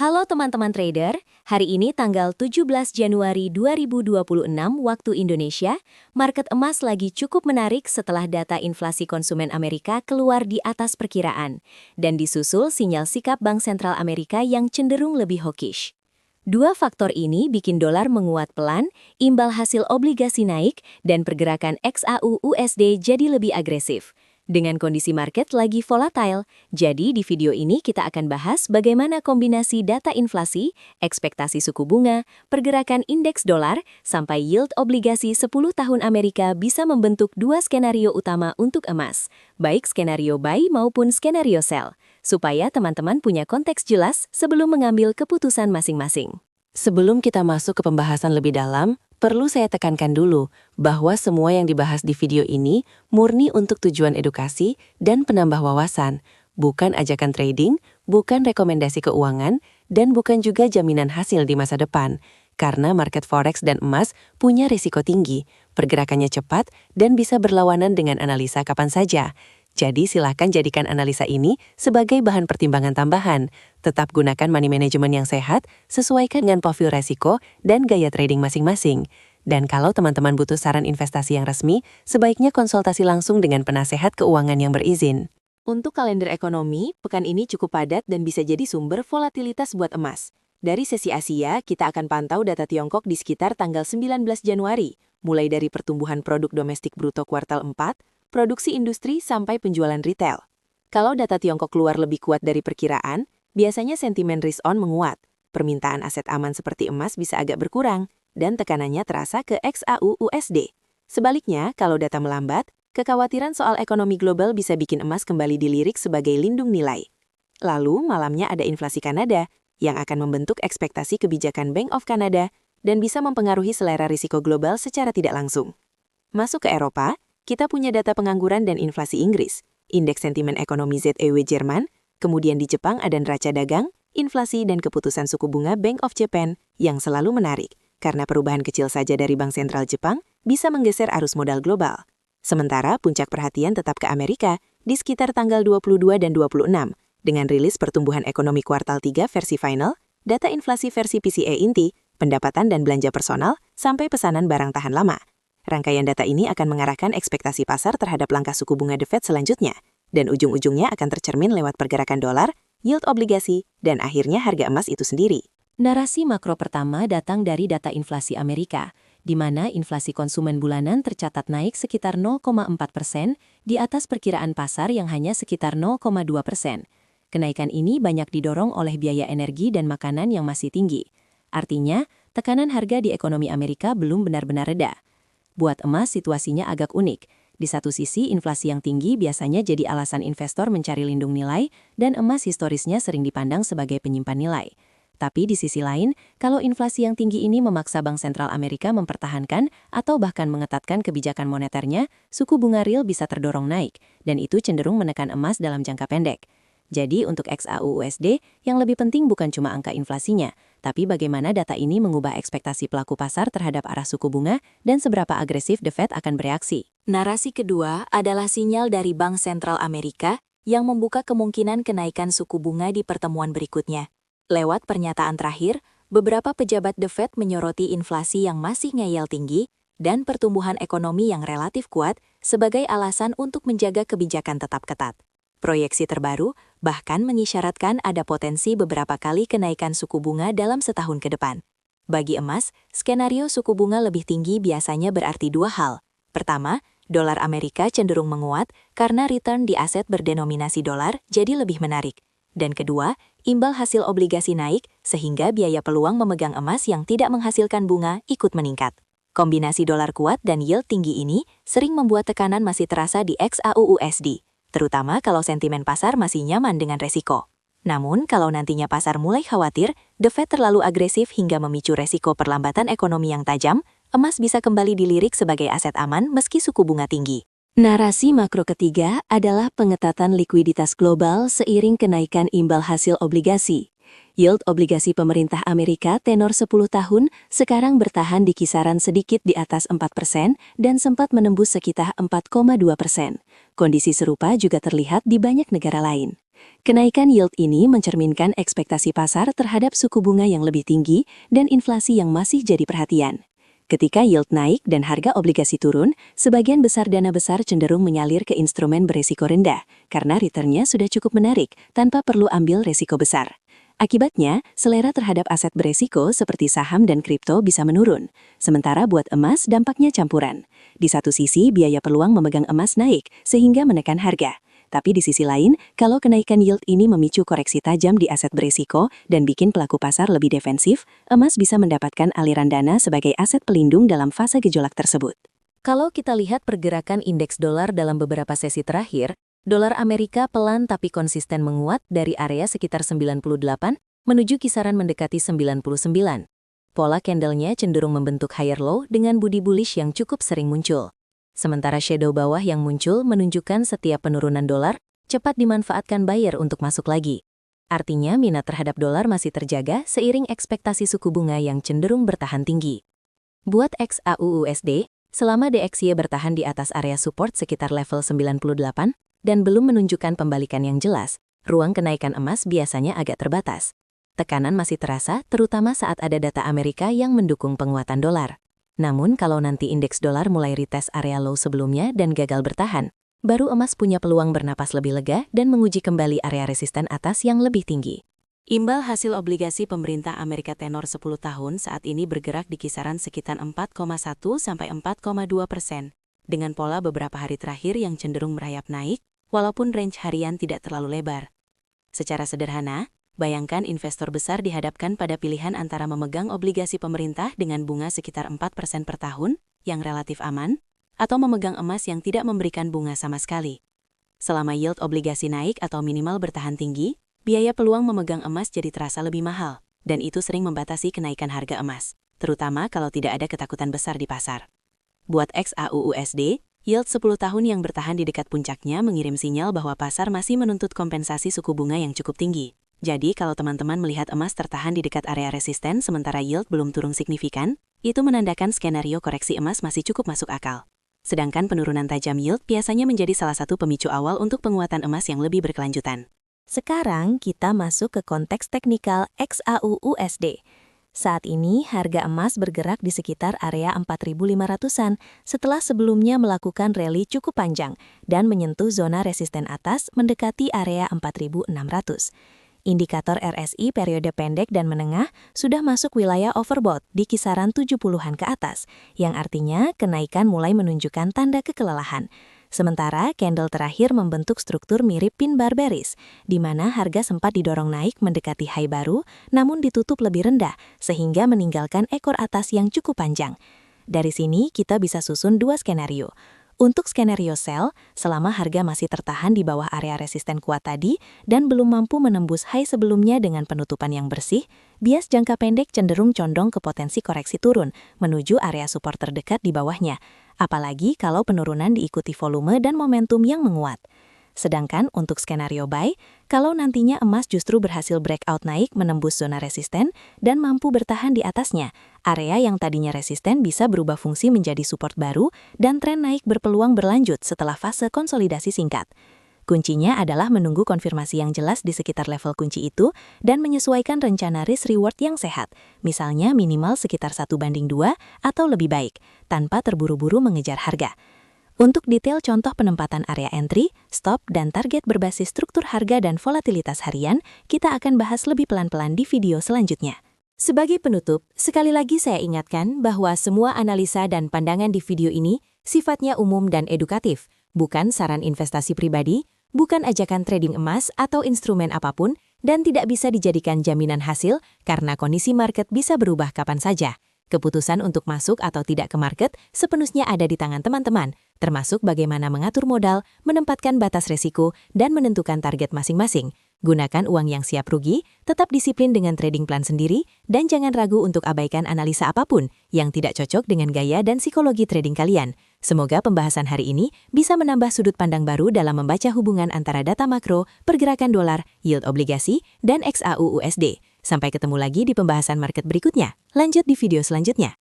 Halo teman-teman trader, hari ini tanggal 17 Januari 2026 waktu Indonesia, market emas lagi cukup menarik setelah data inflasi konsumen Amerika keluar di atas perkiraan, dan disusul sinyal sikap Bank Sentral Amerika yang cenderung lebih hawkish. Dua faktor ini bikin dolar menguat pelan, imbal hasil obligasi naik, dan pergerakan XAU-USD jadi lebih agresif. Dengan kondisi market lagi volatile, jadi di video ini kita akan bahas bagaimana kombinasi data inflasi, ekspektasi suku bunga, pergerakan indeks dolar, sampai yield obligasi 10 tahun Amerika bisa membentuk dua skenario utama untuk emas, baik skenario buy maupun skenario sell, supaya teman-teman punya konteks jelas sebelum mengambil keputusan masing-masing. Sebelum kita masuk ke pembahasan lebih dalam, perlu saya tekankan dulu bahwa semua yang dibahas di video ini murni untuk tujuan edukasi dan penambah wawasan, bukan ajakan trading, bukan rekomendasi keuangan, dan bukan juga jaminan hasil di masa depan. Karena market forex dan emas punya risiko tinggi, pergerakannya cepat, dan bisa berlawanan dengan analisa kapan saja. Jadi silakan jadikan analisa ini sebagai bahan pertimbangan tambahan. Tetap gunakan money management yang sehat, sesuaikan dengan profil resiko dan gaya trading masing-masing. Dan kalau teman-teman butuh saran investasi yang resmi, sebaiknya konsultasi langsung dengan penasehat keuangan yang berizin. Untuk kalender ekonomi, pekan ini cukup padat dan bisa jadi sumber volatilitas buat emas. Dari sesi Asia, kita akan pantau data Tiongkok di sekitar tanggal 19 Januari, mulai dari pertumbuhan produk domestik bruto kuartal 4, produksi industri sampai penjualan retail. Kalau data Tiongkok keluar lebih kuat dari perkiraan, biasanya sentimen risk-on menguat. Permintaan aset aman seperti emas bisa agak berkurang, dan tekanannya terasa ke XAU-USD. Sebaliknya, kalau data melambat, kekhawatiran soal ekonomi global bisa bikin emas kembali dilirik sebagai lindung nilai. Lalu, malamnya ada inflasi Kanada, yang akan membentuk ekspektasi kebijakan Bank of Canada dan bisa mempengaruhi selera risiko global secara tidak langsung. Masuk ke Eropa, kita punya data pengangguran dan inflasi Inggris, indeks sentimen ekonomi ZEW Jerman, kemudian di Jepang ada neraca dagang, inflasi dan keputusan suku bunga Bank of Japan yang selalu menarik, karena perubahan kecil saja dari Bank Sentral Jepang bisa menggeser arus modal global. Sementara puncak perhatian tetap ke Amerika di sekitar tanggal 22 dan 26, dengan rilis pertumbuhan ekonomi kuartal 3 versi final, data inflasi versi PCE inti, pendapatan dan belanja personal, sampai pesanan barang tahan lama. Rangkaian data ini akan mengarahkan ekspektasi pasar terhadap langkah suku bunga The Fed selanjutnya, dan ujung-ujungnya akan tercermin lewat pergerakan dolar, yield obligasi, dan akhirnya harga emas itu sendiri. Narasi makro pertama datang dari data inflasi Amerika, di mana inflasi konsumen bulanan tercatat naik sekitar 0,4% di atas perkiraan pasar yang hanya sekitar 0,2%. Kenaikan ini banyak didorong oleh biaya energi dan makanan yang masih tinggi. Artinya, tekanan harga di ekonomi Amerika belum benar-benar reda. Buat emas situasinya agak unik. Di satu sisi, inflasi yang tinggi biasanya jadi alasan investor mencari lindung nilai, dan emas historisnya sering dipandang sebagai penyimpan nilai. Tapi di sisi lain, kalau inflasi yang tinggi ini memaksa Bank Sentral Amerika mempertahankan atau bahkan mengetatkan kebijakan moneternya, suku bunga real bisa terdorong naik, dan itu cenderung menekan emas dalam jangka pendek. Jadi untuk XAU-USD, yang lebih penting bukan cuma angka inflasinya, tapi bagaimana data ini mengubah ekspektasi pelaku pasar terhadap arah suku bunga dan seberapa agresif The Fed akan bereaksi. Narasi kedua adalah sinyal dari Bank Sentral Amerika yang membuka kemungkinan kenaikan suku bunga di pertemuan berikutnya. Lewat pernyataan terakhir, beberapa pejabat The Fed menyoroti inflasi yang masih ngeyel tinggi dan pertumbuhan ekonomi yang relatif kuat sebagai alasan untuk menjaga kebijakan tetap ketat. Proyeksi terbaru bahkan mengisyaratkan ada potensi beberapa kali kenaikan suku bunga dalam setahun ke depan. Bagi emas, skenario suku bunga lebih tinggi biasanya berarti dua hal. Pertama, dolar Amerika cenderung menguat karena return di aset berdenominasi dolar jadi lebih menarik. Dan kedua, imbal hasil obligasi naik sehingga biaya peluang memegang emas yang tidak menghasilkan bunga ikut meningkat. Kombinasi dolar kuat dan yield tinggi ini sering membuat tekanan masih terasa di XAU-USD. Terutama kalau sentimen pasar masih nyaman dengan resiko. Namun, kalau nantinya pasar mulai khawatir, The Fed terlalu agresif hingga memicu resiko perlambatan ekonomi yang tajam, emas bisa kembali dilirik sebagai aset aman meski suku bunga tinggi. Narasi makro ketiga adalah pengetatan likuiditas global seiring kenaikan imbal hasil obligasi. Yield obligasi pemerintah Amerika tenor 10 tahun sekarang bertahan di kisaran sedikit di atas 4% dan sempat menembus sekitar 4,2%. Kondisi serupa juga terlihat di banyak negara lain. Kenaikan yield ini mencerminkan ekspektasi pasar terhadap suku bunga yang lebih tinggi dan inflasi yang masih jadi perhatian. Ketika yield naik dan harga obligasi turun, sebagian besar dana besar cenderung mengalir ke instrumen beresiko rendah karena returnnya sudah cukup menarik tanpa perlu ambil resiko besar. Akibatnya, selera terhadap aset beresiko seperti saham dan kripto bisa menurun. Sementara buat emas dampaknya campuran. Di satu sisi, biaya peluang memegang emas naik sehingga menekan harga. Tapi di sisi lain, kalau kenaikan yield ini memicu koreksi tajam di aset beresiko dan bikin pelaku pasar lebih defensif, emas bisa mendapatkan aliran dana sebagai aset pelindung dalam fase gejolak tersebut. Kalau kita lihat pergerakan indeks dolar dalam beberapa sesi terakhir, dolar Amerika pelan tapi konsisten menguat dari area sekitar 98 menuju kisaran mendekati 99. Pola candlenya cenderung membentuk higher low dengan body bullish yang cukup sering muncul. Sementara shadow bawah yang muncul menunjukkan setiap penurunan dolar cepat dimanfaatkan buyer untuk masuk lagi. Artinya minat terhadap dolar masih terjaga seiring ekspektasi suku bunga yang cenderung bertahan tinggi. Buat XAUUSD, selama DXY bertahan di atas area support sekitar level 98 dan belum menunjukkan pembalikan yang jelas, ruang kenaikan emas biasanya agak terbatas. Tekanan masih terasa terutama saat ada data Amerika yang mendukung penguatan dolar. Namun kalau nanti indeks dolar mulai retest area low sebelumnya dan gagal bertahan, baru emas punya peluang bernapas lebih lega dan menguji kembali area resisten atas yang lebih tinggi. Imbal hasil obligasi pemerintah Amerika tenor 10 tahun saat ini bergerak di kisaran sekitar 4,1 sampai 4,2%, dengan pola beberapa hari terakhir yang cenderung merayap naik, walaupun range harian tidak terlalu lebar. Secara sederhana, bayangkan investor besar dihadapkan pada pilihan antara memegang obligasi pemerintah dengan bunga sekitar 4% per tahun, yang relatif aman, atau memegang emas yang tidak memberikan bunga sama sekali. Selama yield obligasi naik atau minimal bertahan tinggi, biaya peluang memegang emas jadi terasa lebih mahal, dan itu sering membatasi kenaikan harga emas, terutama kalau tidak ada ketakutan besar di pasar. Buat XAUUSD, yield 10 tahun yang bertahan di dekat puncaknya mengirim sinyal bahwa pasar masih menuntut kompensasi suku bunga yang cukup tinggi. Jadi kalau teman-teman melihat emas tertahan di dekat area resisten sementara yield belum turun signifikan, itu menandakan skenario koreksi emas masih cukup masuk akal. Sedangkan penurunan tajam yield biasanya menjadi salah satu pemicu awal untuk penguatan emas yang lebih berkelanjutan. Sekarang kita masuk ke konteks teknikal XAUUSD. Saat ini harga emas bergerak di sekitar area 4.500-an setelah sebelumnya melakukan rally cukup panjang dan menyentuh zona resisten atas mendekati area 4.600. Indikator RSI periode pendek dan menengah sudah masuk wilayah overbought di kisaran 70-an ke atas, yang artinya kenaikan mulai menunjukkan tanda kekelelahan. Sementara candle terakhir membentuk struktur mirip pin bar bearish, di mana harga sempat didorong naik mendekati high baru, namun ditutup lebih rendah, sehingga meninggalkan ekor atas yang cukup panjang. Dari sini kita bisa susun dua skenario. Untuk skenario sell, selama harga masih tertahan di bawah area resisten kuat tadi dan belum mampu menembus high sebelumnya dengan penutupan yang bersih, bias jangka pendek cenderung condong ke potensi koreksi turun menuju area support terdekat di bawahnya, apalagi kalau penurunan diikuti volume dan momentum yang menguat. Sedangkan untuk skenario buy, kalau nantinya emas justru berhasil breakout naik menembus zona resisten dan mampu bertahan di atasnya, area yang tadinya resisten bisa berubah fungsi menjadi support baru dan tren naik berpeluang berlanjut setelah fase konsolidasi singkat. Kuncinya adalah menunggu konfirmasi yang jelas di sekitar level kunci itu dan menyesuaikan rencana risk-reward yang sehat, misalnya minimal sekitar 1:2 atau lebih baik, tanpa terburu-buru mengejar harga. Untuk detail contoh penempatan area entry, stop, dan target berbasis struktur harga dan volatilitas harian, kita akan bahas lebih pelan-pelan di video selanjutnya. Sebagai penutup, sekali lagi saya ingatkan bahwa semua analisa dan pandangan di video ini sifatnya umum dan edukatif, bukan saran investasi pribadi, bukan ajakan trading emas atau instrumen apapun, dan tidak bisa dijadikan jaminan hasil karena kondisi market bisa berubah kapan saja. Keputusan untuk masuk atau tidak ke market sepenuhnya ada di tangan teman-teman, termasuk bagaimana mengatur modal, menempatkan batas risiko, dan menentukan target masing-masing. Gunakan uang yang siap rugi, tetap disiplin dengan trading plan sendiri, dan jangan ragu untuk abaikan analisa apapun yang tidak cocok dengan gaya dan psikologi trading kalian. Semoga pembahasan hari ini bisa menambah sudut pandang baru dalam membaca hubungan antara data makro, pergerakan dolar, yield obligasi, dan XAUUSD. Sampai ketemu lagi di pembahasan market berikutnya. Lanjut di video selanjutnya.